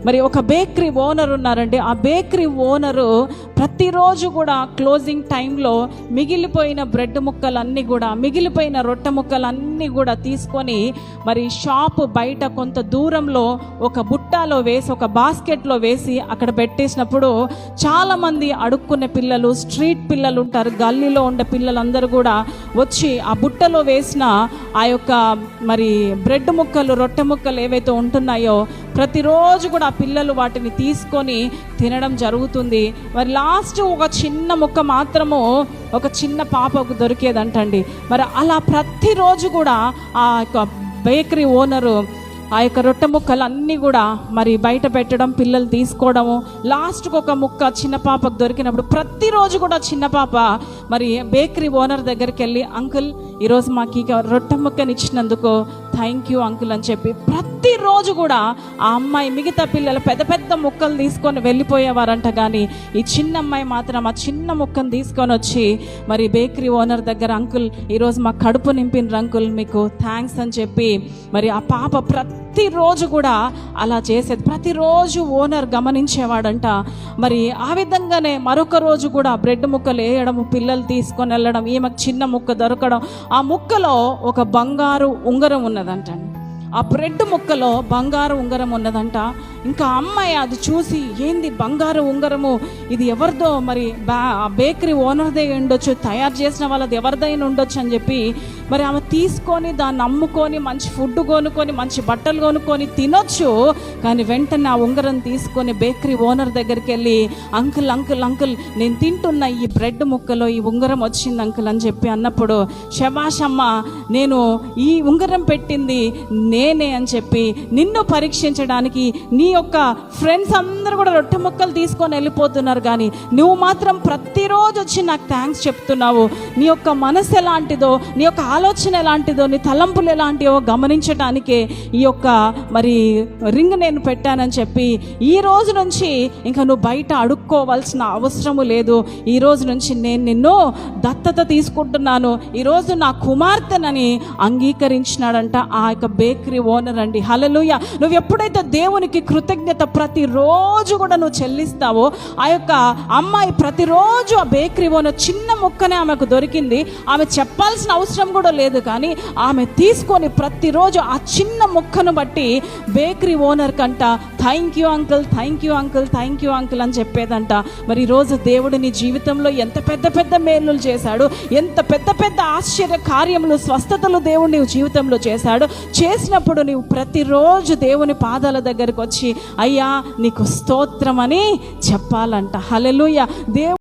మరి ఒక bakery owner ఉన్నారండి. ఆ బేకరీ ఓనరు ప్రతిరోజు కూడా క్లోజింగ్ టైంలో మిగిలిపోయిన బ్రెడ్ ముక్కలన్నీ కూడా, మిగిలిపోయిన రొట్టె ముక్కలన్నీ కూడా తీసుకొని మరి షాపు బయట కొంత దూరంలో ఒక బుట్టలో వేసి, ఒక బాస్కెట్లో వేసి అక్కడ పెట్టేసినప్పుడు చాలామంది అడుక్కునే పిల్లలు, స్ట్రీట్ పిల్లలు ఉంటారు, గల్లీలో ఉండే పిల్లలందరూ కూడా వచ్చి ఆ బుట్టలో వేసిన ఆ యొక్క మరి బ్రెడ్ ముక్కలు, రొట్టె ముక్కలు ఏవైతే ఉంటున్నాయో ప్రతిరోజు కూడా ఆ పిల్లలు వాటిని తీసుకొని తినడం జరుగుతుంది. మరి లాస్ట్ ఒక చిన్న ముక్క మాత్రము ఒక చిన్న పాపకు దొరికేదంటండి. మరి అలా ప్రతిరోజు కూడా ఆ యొక్క బేకరీ ఓనరు ఆ యొక్క రొట్టె ముక్కలు అన్నీ కూడా మరి బయట పెట్టడం, పిల్లలు తీసుకోవడము. లాస్ట్కి ఒక ముక్క చిన్న పాపకు దొరికినప్పుడు ప్రతిరోజు కూడా చిన్న పాప మరి బేకరీ ఓనర్ దగ్గరికి వెళ్ళి, అంకుల్ ఈరోజు మాకు ఇక రొట్టె ముక్కని ఇచ్చినందుకు థ్యాంక్ యూ అంకుల్ అని చెప్పి ప్రతిరోజు కూడా ఆ అమ్మాయి, మిగతా పిల్లలు పెద్ద పెద్ద ముక్కలు తీసుకొని వెళ్ళిపోయేవారంట, కానీ ఈ చిన్న అమ్మాయి మాత్రం ఆ చిన్న ముక్కను తీసుకొని వచ్చి మరి బేకరీ ఓనర్ దగ్గర, అంకుల్ ఈరోజు మా కడుపు నింపిన అంకుల్, మీకు థ్యాంక్స్ అని చెప్పి మరి ఆ పాప ప్రతిరోజు కూడా అలా చేసేది. ప్రతిరోజు ఓనర్ గమనించేవాడంట. మరి ఆ విధంగానే మరొక రోజు కూడా బ్రెడ్ ముక్కలు వేయడము, పిల్లలు తీసుకొని వెళ్ళడం, ఈమెకు చిన్న ముక్క దొరకడం. ఆ ముక్కలో ఒక బంగారు ఉంగరం ఉన్నదంటండి. ఆ బ్రెడ్ ముక్కలో బంగారు ఉంగరం ఉన్నదంట. ఇంకా అమ్మాయి అది చూసి, ఏంది బంగారు ఉంగరము, ఇది ఎవరిదో, మరి బేకరీ ఓనర్దే ఉండొచ్చు, తయారు చేసిన వాళ్ళది ఎవరిదైనా ఉండొచ్చు అని చెప్పి మరి ఆమె తీసుకొని దాన్ని అమ్ముకొని మంచి ఫుడ్ కొనుక్కొని, మంచి బట్టలు కొనుక్కొని తినొచ్చు. కానీ వెంటనే ఆ ఉంగరం తీసుకొని బేకరీ ఓనర్ దగ్గరికి వెళ్ళి, అంకుల్ అంకుల్ అంకుల్ నేను తింటున్న ఈ బ్రెడ్ ముక్కలో ఈ ఉంగరం వచ్చింది అంకుల్ అని చెప్పి అన్నప్పుడు, శభాష్ అమ్మ, నేను ఈ ఉంగరం పెట్టింది నేనే అని చెప్పి నిన్ను పరీక్షించడానికి నీ యొక్క ఫ్రెండ్స్ అందరూ కూడా రొట్టె ముక్కలు తీసుకొని వెళ్ళిపోతున్నారు, కానీ నువ్వు మాత్రం ప్రతిరోజు వచ్చి నాకు థ్యాంక్స్ చెప్తున్నావు. నీ యొక్క మనసు ఎలాంటిదో, నీ యొక్క ఆలోచన ఎలాంటిదో, నీ తలంపులు ఎలాంటివో గమనించడానికే ఈ యొక్క మరి రింగ్ నేను పెట్టానని చెప్పి, ఈ రోజు నుంచి ఇంకా నువ్వు బయట అడుక్కోవాల్సిన అవసరము లేదు. ఈ రోజు నుంచి నేను నిన్ను దత్తత తీసుకుంటున్నాను, ఈరోజు నా కుమార్తెనని అంగీకరించినాడంట ఆ యొక్క బేకరీ ఓనర్ అండి. హల్లెలూయా. నువ్వు ఎప్పుడైతే దేవునికి కృతజ్ఞత ప్రతిరోజు కూడా నువ్వు చెల్లిస్తావో, ఆ యొక్క అమ్మాయి ప్రతిరోజు ఆ బేకరీ ఓనర్ చిన్న ముక్కనే ఆమెకు దొరికింది, ఆమె చెప్పాల్సిన అవసరం కూడా లేదు, కానీ ఆమె తీసుకొని ప్రతిరోజు ఆ చిన్న ముక్కను బట్టి బేకరీ ఓనర్ కంట thank you uncle, thank you uncle, thank you uncle అని చెప్పేదంట. మరి ఈరోజు దేవుడు నీ జీవితంలో ఎంత పెద్ద పెద్ద మేలులు చేశాడు, ఎంత పెద్ద పెద్ద ఆశ్చర్య కార్యములు, స్వస్థతలు దేవుడు నీ జీవితంలో చేశాడు. చేసినప్పుడు నీవు ప్రతిరోజు దేవుని పాదాల దగ్గరకు వచ్చి, అయ్యా నీకు స్తోత్రం అని చెప్పాలంట. హల్లెలూయా.